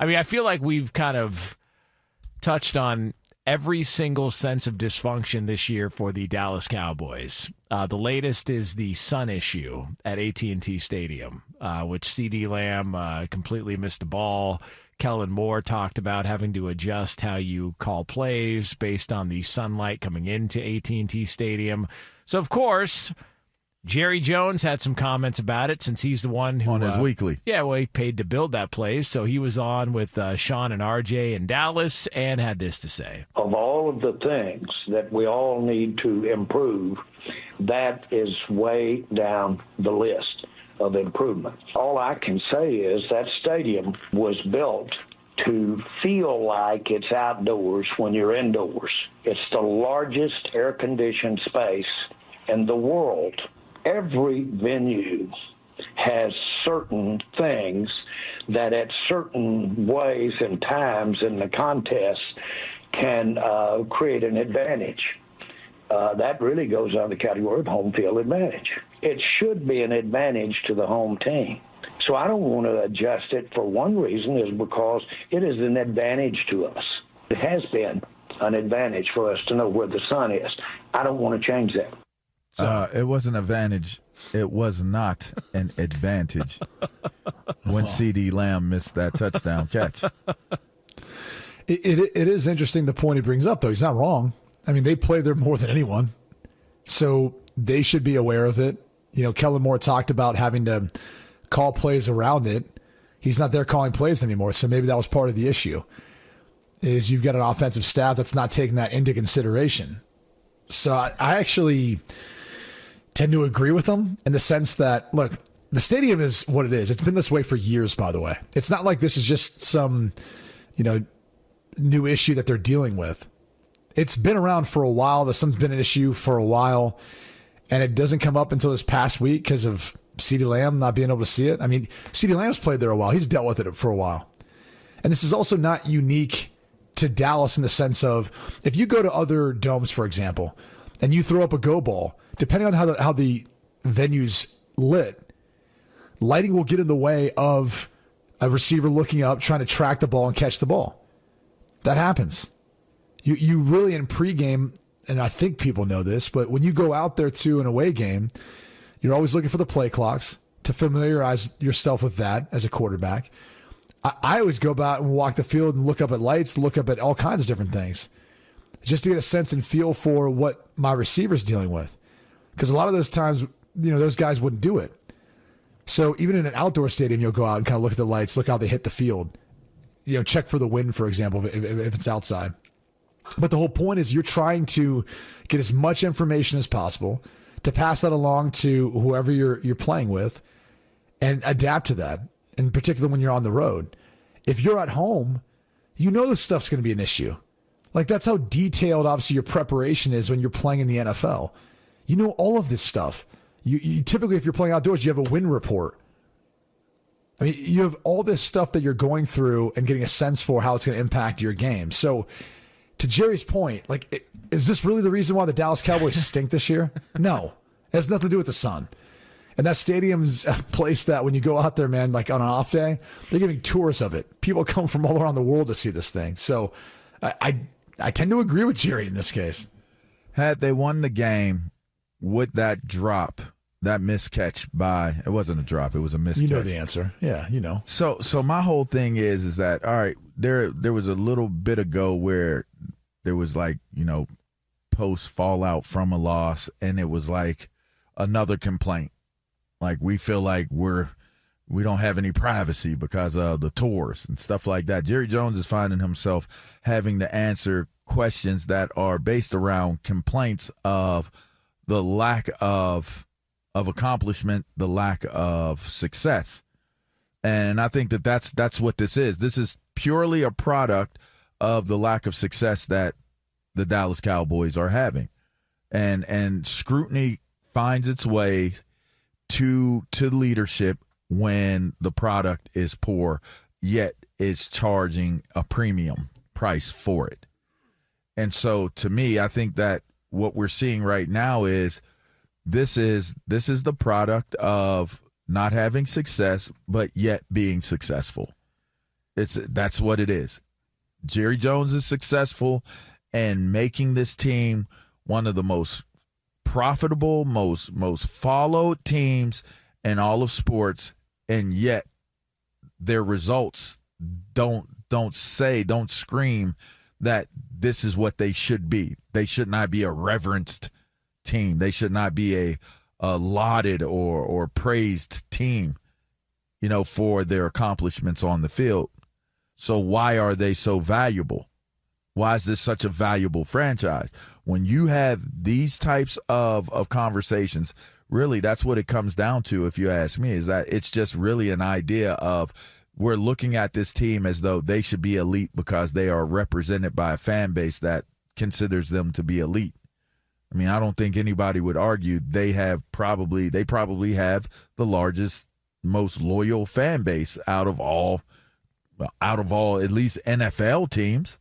I mean, I feel like we've kind of touched on every single sense of dysfunction this year for the Dallas Cowboys. The latest is the sun issue at AT&T Stadium, which CeeDee Lamb completely missed a ball. Kellen Moore talked about having to adjust how you call plays based on the sunlight coming into AT&T Stadium. So, of course, Jerry Jones had some comments about it since he's the one who... On his weekly. Yeah, well, he paid to build that place. So he was on with Sean and RJ in Dallas and had this to say. Of all of the things that we all need to improve, that is way down the list of improvement. All I can say is that stadium was built to feel like it's outdoors when you're indoors. It's the largest air-conditioned space in the world. Every venue has certain things that at certain ways and times in the contest can create an advantage. That really goes under the category of home field advantage. It should be an advantage to the home team. So I don't want to adjust it for one reason is because it is an advantage to us. It has been an advantage for us to know where the sun is. I don't want to change that. It was an advantage. It was not an advantage when CeeDee Lamb missed that touchdown catch. It is interesting the point he brings up, though. He's not wrong. I mean, they play there more than anyone, so they should be aware of it. You know, Kellen Moore talked about having to call plays around it. He's not there calling plays anymore, so maybe that was part of the issue, is you've got an offensive staff that's not taking that into consideration. So I actually tend to agree with them in the sense that, look, the stadium is what it is. It's been this way for years, by the way. It's not like this is just some, new issue that they're dealing with. It's been around for a while. The sun's been an issue for a while, and it doesn't come up until this past week because of CeeDee Lamb not being able to see it. I mean, CeeDee Lamb's played there a while. He's dealt with it for a while. And this is also not unique to Dallas in the sense of if you go to other domes, for example, and you throw up a go ball, depending on how the venue's lit, lighting will get in the way of a receiver looking up, trying to track the ball and catch the ball. That happens. You really in pregame, and I think people know this, but when you go out there to an away game, you're always looking for the play clocks to familiarize yourself with that as a quarterback. I always go about and walk the field and look up at lights, look up at all kinds of different things just to get a sense and feel for what my receiver's dealing with. Because a lot of those times, those guys wouldn't do it. So even in an outdoor stadium, you'll go out and kind of look at the lights, look how they hit the field. Check for the wind, for example, if it's outside. But the whole point is you're trying to get as much information as possible to pass that along to whoever you're playing with and adapt to that, in particular when you're on the road. If you're at home, this stuff's going to be an issue. Like, that's how detailed, obviously, your preparation is when you're playing in the NFL. You know all of this stuff. You typically, if you're playing outdoors, you have a win report. I mean, you have all this stuff that you're going through and getting a sense for how it's going to impact your game. So, to Jerry's point, is this really the reason why the Dallas Cowboys stink this year? No. It has nothing to do with the sun. And that stadium's a place that when you go out there, man, like on an off day, they're giving tours of it. People come from all around the world to see this thing. So I tend to agree with Jerry in this case. Had they won the game, would that drop, that miscatch by, it wasn't a drop, it was a miscatch. You know the answer. Yeah, So my whole thing is that, all right, there was a little bit ago where there was post fallout from a loss, and it was like another complaint. Like, we feel like we don't have any privacy because of the tours and stuff like that. Jerry Jones is finding himself having to answer questions that are based around complaints of the lack of accomplishment, the lack of success. And I think that's what this is. This is purely a product of the lack of success that the Dallas Cowboys are having. And scrutiny finds its way to leadership when the product is poor, yet is charging a premium price for it. And so to me, I think that what we're seeing right now is this is the product of not having success, but yet being successful. That's what it is. Jerry Jones is successful and making this team one of the most profitable, most followed teams in all of sports, and yet their results don't scream that this is what they should be. They should not be a reverenced team. They should not be a lauded or praised team, for their accomplishments on the field. So why are they so valuable? Why is this such a valuable franchise? When you have these types of conversations, really that's what it comes down to, if you ask me, is that it's just really an idea of we're looking at this team as though they should be elite because they are represented by a fan base that considers them to be elite. I mean, I don't think anybody would argue they probably have the largest, most loyal fan base out of all at least NFL teams.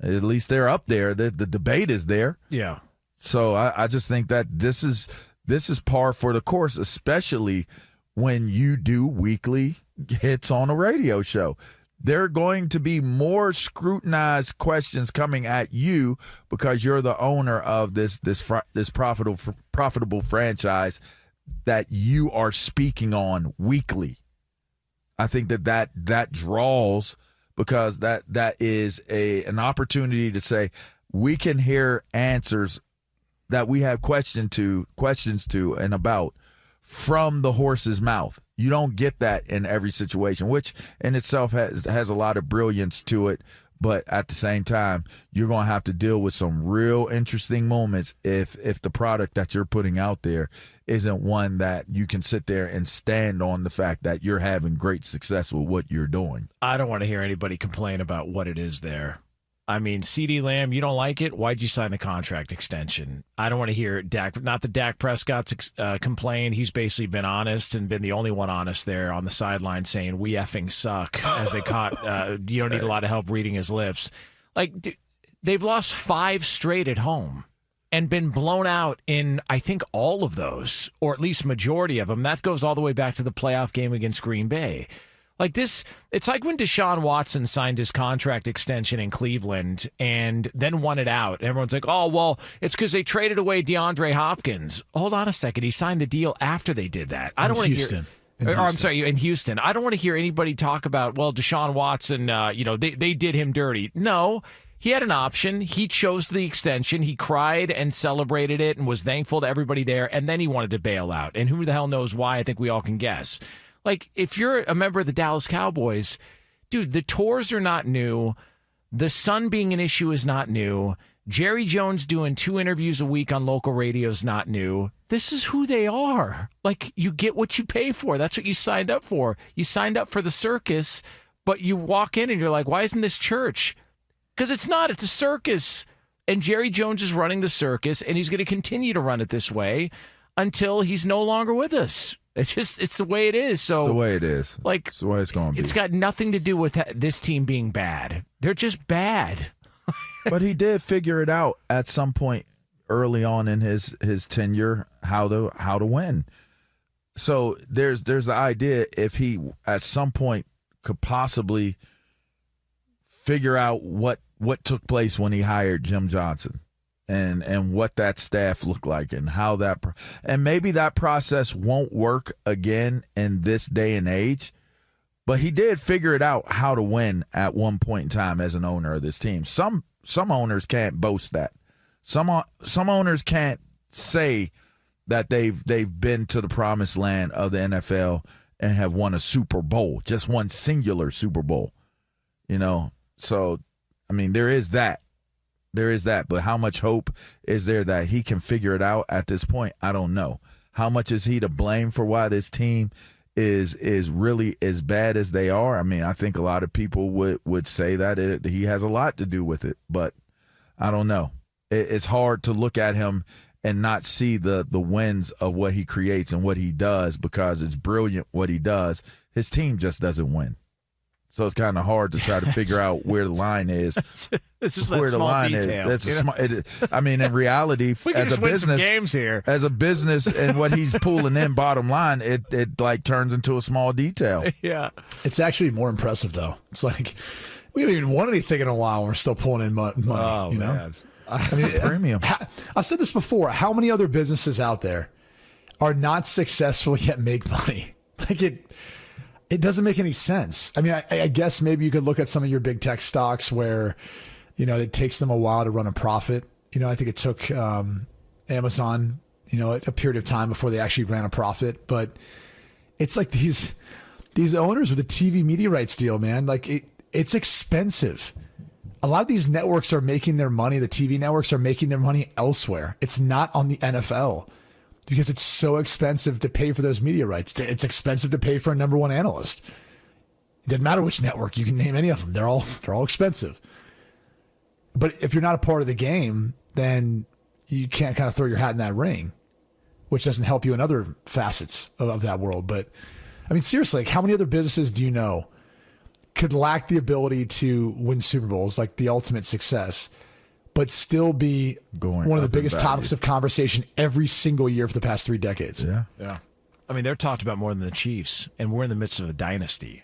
At least they're up there. The debate is there. Yeah. So I just think that this is par for the course, especially when you do weekly hits on a radio show. There are going to be more scrutinized questions coming at you because you're the owner of this profitable franchise that you are speaking on weekly. I think that draws, because that is an opportunity to say we can hear answers that we have questions to and about from the horse's mouth. You don't get that in every situation, which in itself has a lot of brilliance to it. But at the same time, you're going to have to deal with some real interesting moments if the product that you're putting out there isn't one that you can sit there and stand on the fact that you're having great success with what you're doing. I don't want to hear anybody complain about what it is there. I mean, CeeDee Lamb, you don't like it? Why'd you sign the contract extension? I don't want to hear Dak. Not that Dak Prescott's complained. He's basically been honest and been the only one honest there on the sideline saying, we effing suck, as they caught. You don't need a lot of help reading his lips. Like, they've lost 5 straight at home and been blown out in, I think, all of those, or at least majority of them. That goes all the way back to the playoff game against Green Bay. Like this, it's like when Deshaun Watson signed his contract extension in Cleveland and then won it out. Everyone's like, oh, well, it's because they traded away DeAndre Hopkins. Hold on a second. He signed the deal after they did that. I don't want to hear. I'm sorry, in Houston. I don't want to hear anybody talk about, well, Deshaun Watson, they did him dirty. No, he had an option. He chose the extension. He cried and celebrated it and was thankful to everybody there. And then he wanted to bail out. And who the hell knows why? I think we all can guess. Like, if you're a member of the Dallas Cowboys, dude, the tours are not new. The sun being an issue is not new. Jerry Jones doing 2 interviews a week on local radio is not new. This is who they are. Like, you get what you pay for. That's what you signed up for. You signed up for the circus, but you walk in and you're like, why isn't this church? Because it's not. It's a circus. And Jerry Jones is running the circus, and he's going to continue to run it this way until he's no longer with us. It's the way it is. So it's the way it is. Like, it's the way it's going to be. It's got nothing to do with this team being bad. They're just bad. But he did figure it out at some point early on in his tenure how to win. So there's the idea, if he at some point could possibly figure out what took place when he hired Jim Johnson. And what that staff looked like and how and maybe that process won't work again in this day and age, but he did figure it out how to win at one point in time as an owner of this team. Some owners can't boast that. Some owners can't say that they've been to the promised land of the NFL and have won a Super Bowl, just one singular Super Bowl. So I mean, there is that. There is that, but how much hope is there that he can figure it out at this point? I don't know. How much is he to blame for why this team is really as bad as they are? I mean, I think a lot of people would say that he has a lot to do with it, but I don't know. It's hard to look at him and not see the wins of what he creates and what he does, because it's brilliant what he does. His team just doesn't win. So it's kind of hard to try to figure out where the line is. It's just where the line detail, is. I mean, in reality, as a business, games here. As a business, and what he's pulling in, bottom line, it like turns into a small detail. Yeah, it's actually more impressive though. It's like we haven't even won anything in a while. And we're still pulling in money. Oh, you know, man. I mean, premium. I've said this before. How many other businesses out there are not successful yet make money? Like it doesn't make any sense. I mean, I guess maybe you could look at some of your big tech stocks where, you know, it takes them a while to run a profit. You know, I think it took Amazon, you know, a period of time before they actually ran a profit. But it's like these owners with the TV media rights deal, man, like it's expensive. A lot of these networks are making their money. The TV networks are making their money elsewhere. It's not on the NFL. Because it's so expensive to pay for those media rights. It's expensive to pay for a number one analyst. It doesn't matter which network. You can name any of them. They're all expensive. But if you're not a part of the game, then you can't kind of throw your hat in that ring, which doesn't help you in other facets of that world. But, I mean, seriously, like how many other businesses do you know could lack the ability to win Super Bowls, like the ultimate success, but still be one of the biggest topics of conversation every single year for the past 3 decades? Yeah. I mean, they're talked about more than the Chiefs, and we're in the midst of a dynasty.